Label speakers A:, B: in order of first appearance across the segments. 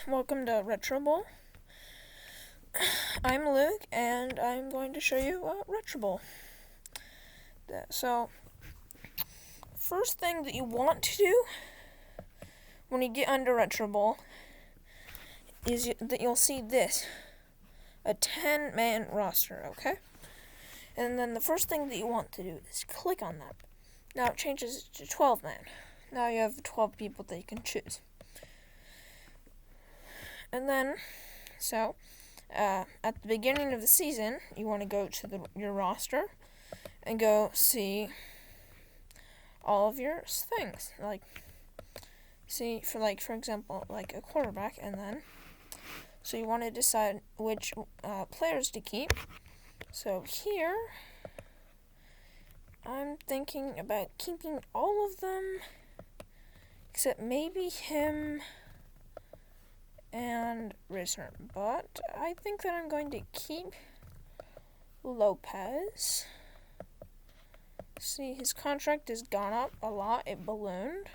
A: welcome to Retro Bowl. I'm Luke, and I'm going to show you Retro Bowl. So, first thing that you want to do when you get under Retro Bowl is that you'll see this, a 10-man roster, okay? And then the first thing that you want to do is click on that. Now it changes to 12-man. Now you have 12 people that you can choose. And then, at the beginning of the season, you want to go to your roster and go see all of your things. For example, like a quarterback, and then, so you want to decide which players to keep. So here, I'm thinking about keeping all of them, except maybe him and Risner, but I think that I'm going to keep Lopez. See, his contract has gone up a lot. It ballooned,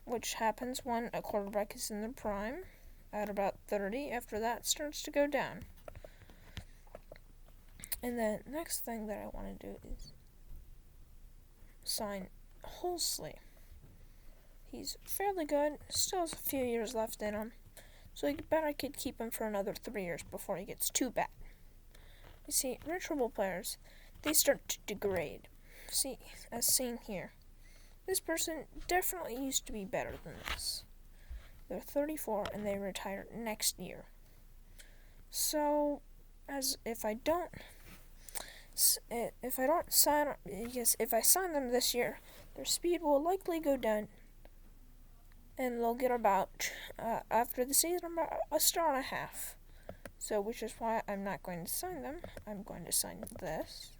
A: which happens when a quarterback is in their prime at about 30. After that, it starts to go down. And the next thing that I want to do is sign Hulsley. He's fairly good, still has a few years left in him. So I bet I could keep him for another 3 years before he gets too bad. You see, Retro Bowl players, they start to degrade. See, as seen here. This person definitely used to be better than this. They're 34 and they retire next year. So, if I sign them this year, their speed will likely go down. And they'll get about, after the season, about a star and a half. So, which is why I'm not going to sign them. I'm going to sign this,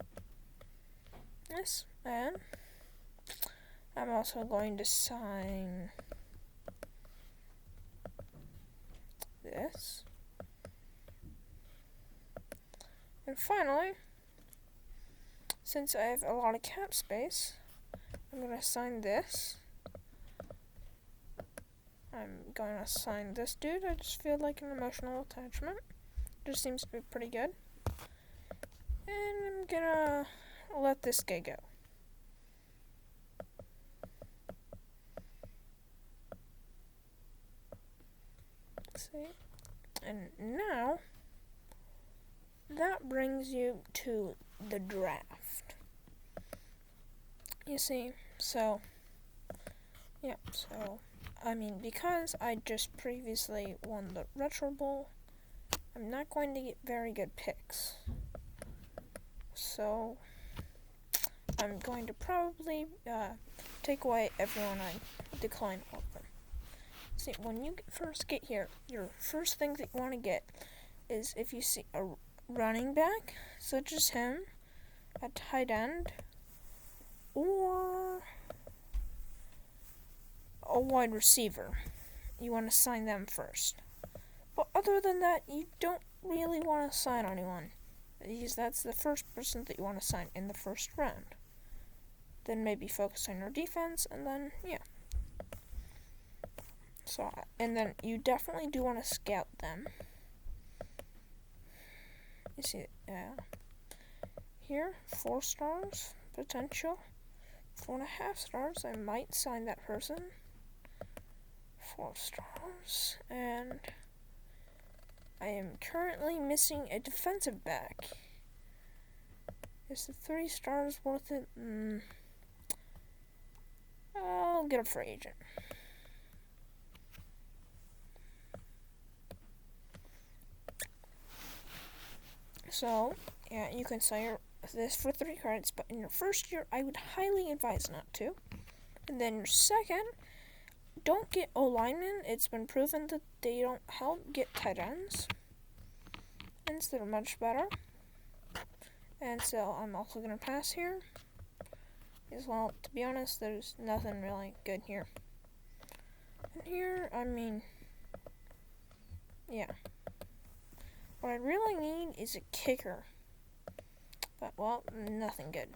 A: and I'm also going to sign this. And finally, since I have a lot of cap space, I'm going to sign this. I'm going to sign this dude. I just feel like an emotional attachment. Just seems to be pretty good. And I'm gonna let this guy go. See? And now, that brings you to the draft. You see, because I just previously won the Retro Bowl, I'm not going to get very good picks. So, I'm going to probably take away everyone. I decline all of them. See, when you first get here, your first thing that you want to get is if you see a running back, such as him, a tight end, or a wide receiver. You want to sign them first. But other than that, you don't really want to sign anyone, because that's the first person that you want to sign in the first round. Then maybe focus on your defense, and then, yeah. So, and then you definitely do want to scout them. You see, here, 4 stars, potential. 4.5 stars, I might sign that person. 4 stars, and I am currently missing a defensive back. Is the 3 stars worth it? I'll get a free agent. So, yeah, you can sell this for 3 cards, but in your first year, I would highly advise not to. And then your second, don't get O-linemen. It's been proven that they don't help. Get tight ends. And they're much better. And so I'm also going to pass here. As well, to be honest, there's nothing really good here. And here, yeah. What I really need is a kicker. But, well, nothing good.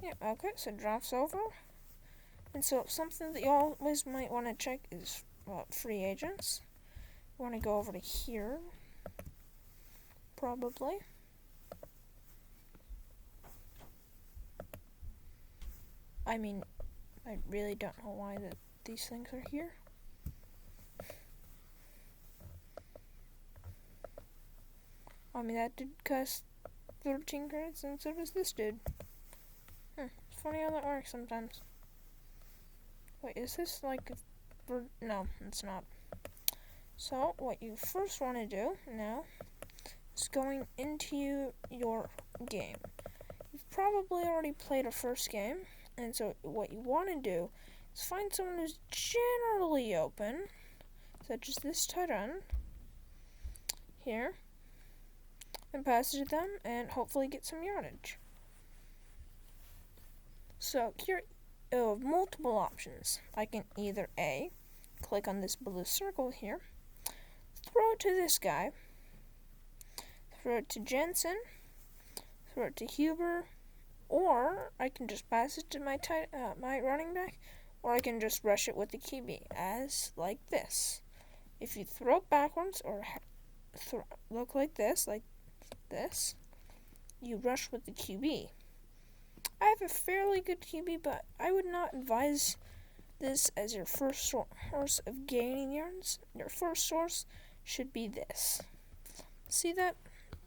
A: Yeah, okay, so drafts over. And so something that you always might want to check is free agents. You want to go over to here, probably. I mean, I really don't know why these things are here. I mean, that did cost 13 credits, and so does this did. It's funny how that works sometimes. Wait, is this like no, it's not. So, what you first want to do now is going into your game. You've probably already played a first game, and so what you want to do is find someone who's generally open, such as this Tyrant here, and pass it to them, and hopefully get some yardage. So here you have multiple options. I can either A, click on this blue circle here, throw it to this guy, throw it to Jensen, throw it to Huber, or I can just pass it to my running back, or I can just rush it with the QB, as like this. If you throw it backwards or look like this, you rush with the QB. I have a fairly good QB, but I would not advise this as your first source of gaining yards. Your first source should be this. See that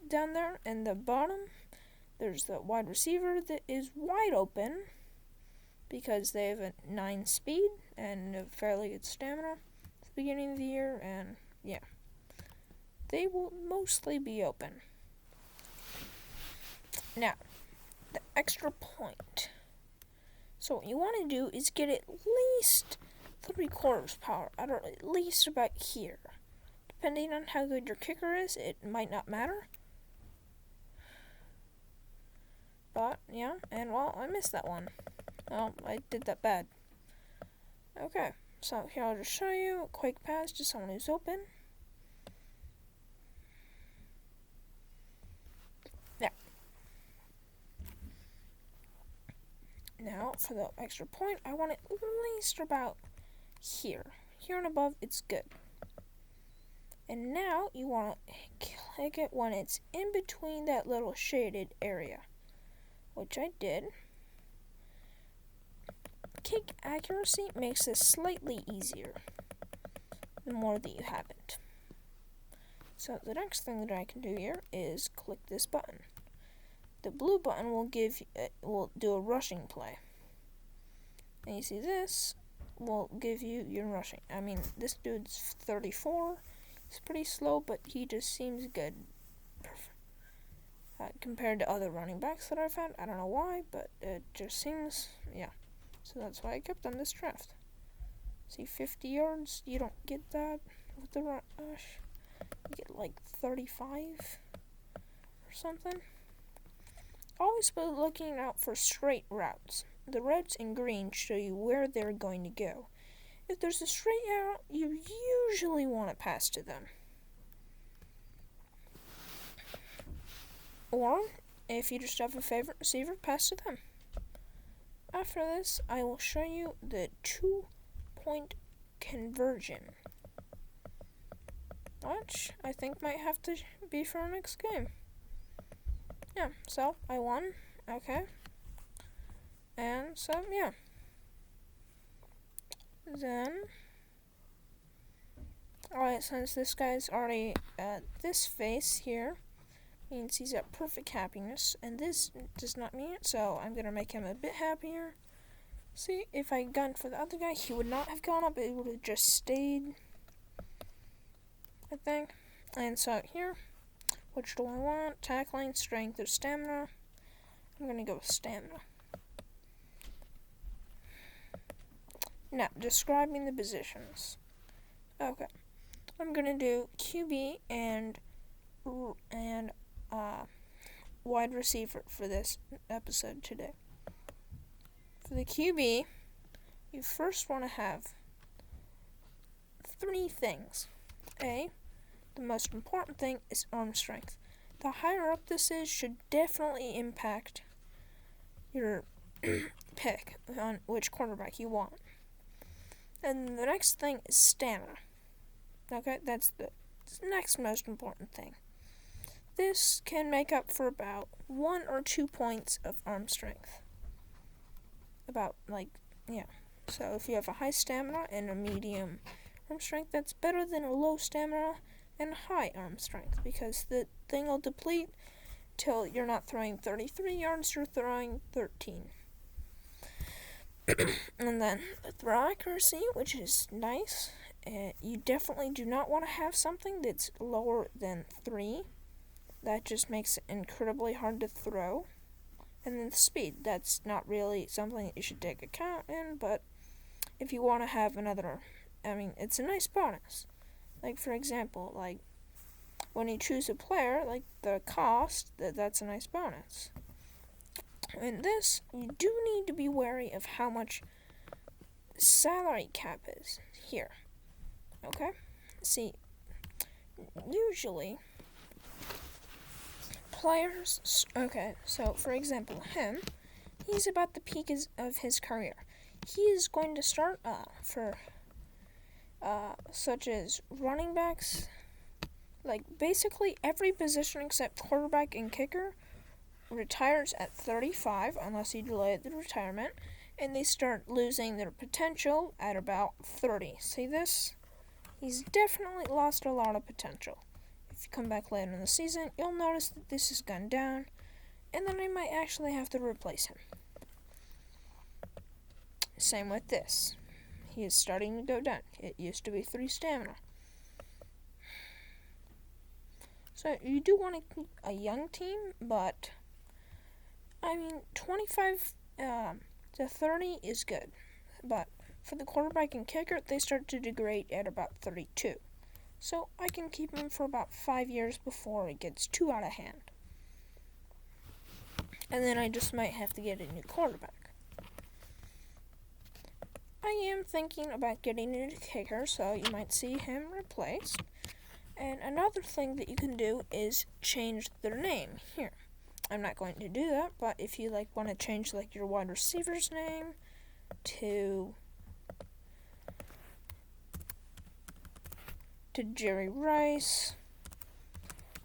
A: down there in the bottom? There's the wide receiver that is wide open because they have a 9 speed and a fairly good stamina at the beginning of the year, and yeah, they will mostly be open. Now, the extra point. So what you want to do is get at least 3/4 power, or at least about here. Depending on how good your kicker is, it might not matter. But, yeah, and well, I missed that one. Oh, I did that bad. Okay, so here I'll just show you a quick pass to someone who's open. There. Now, for the extra point, I want it at least about here. Here and above, it's good. And now, you want to click it when it's in between that little shaded area, which I did. Kick accuracy makes this slightly easier the more that you have it. So the next thing that I can do here is click this button. The blue button will do a rushing play. And you see this will give you your rushing. I mean, this dude's 34. He's pretty slow, but he just seems good. Compared to other running backs that I've had. I don't know why, but it just seems, yeah. So that's why I kept on this draft. See, 50 yards, you don't get that with the rush. You get like 35 or something. Always be looking out for straight routes. The routes in green show you where they're going to go. If there's a straight route, you usually want to pass to them. Or, if you just have a favorite receiver, pass to them. After this, I will show you the 2-point conversion, which I think might have to be for our next game. Yeah, so I won. Okay. And so, yeah. Then, alright, since this guy's already at this face here, means he's at perfect happiness, and this does not mean it, so I'm going to make him a bit happier. See, if I had gone for the other guy, he would not have gone up, it would have just stayed, I think. And so here, which do I want? Tackling, strength, or stamina? I'm going to go with stamina. Now, describing the positions. Okay, I'm going to do QB and wide receiver for this episode today. For the QB, you first want to have 3 things. A, the most important thing is arm strength. The higher up this is should definitely impact your pick on which quarterback you want. And the next thing is stamina. Okay, that's the next most important thing. This can make up for about 1 or 2 points of arm strength. So if you have a high stamina and a medium arm strength, that's better than a low stamina and high arm strength, because the thing will deplete till you're not throwing 33 yards, you're throwing 13. And then the throw accuracy, which is nice. You definitely do not want to have something that's lower than 3. That just makes it incredibly hard to throw. And then the speed, that's not really something that you should take account in, but if you want to have it's a nice bonus. Like, for example, when you choose a player, the cost, that's a nice bonus. In this, you do need to be wary of how much salary cap is here. Okay? See, usually players. Okay, so for example, he's about the peak of his career. He is going to start such as running backs, basically every position except quarterback and kicker retires at 35 unless you delay the retirement, and they start losing their potential at about 30. See this? He's definitely lost a lot of potential. If you come back later in the season, you'll notice that this has gone down, and then I might actually have to replace him. Same with this. He is starting to go down. It used to be 3 stamina. So you do want to keep a young team, but 25 to 30 is good. But for the quarterback and kicker, they start to degrade at about 32. So I can keep him for about 5 years before it gets too out of hand. And then I just might have to get a new quarterback. I am thinking about getting a new kicker, so you might see him replaced. And another thing that you can do is change their name here. I'm not going to do that, but if you want to change your wide receiver's name to Jerry Rice,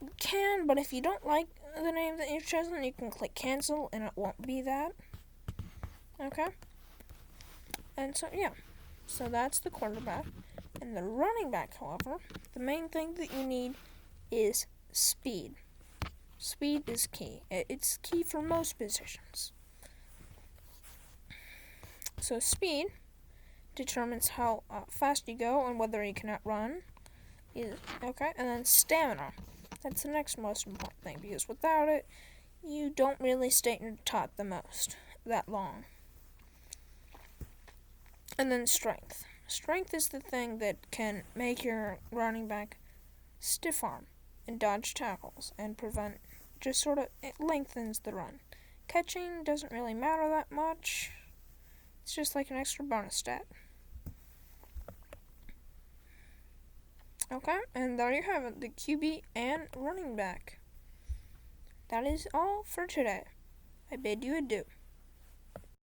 A: you can, but if you don't like the name that you've chosen, you can click cancel and it won't be that. Okay? And so that's the quarterback. And the running back, however, the main thing that you need is speed. Speed is key. It's key for most positions. So speed determines how fast you go and whether you cannot run. Okay, and then stamina. That's the next most important thing, because without it, you don't really stay in your tot that long. And then strength. Strength is the thing that can make your running back stiff arm and dodge tackles and prevent, it lengthens the run. Catching doesn't really matter that much. It's just like an extra bonus stat. Okay, and there you have it, the QB and running back. That is all for today. I bid you adieu.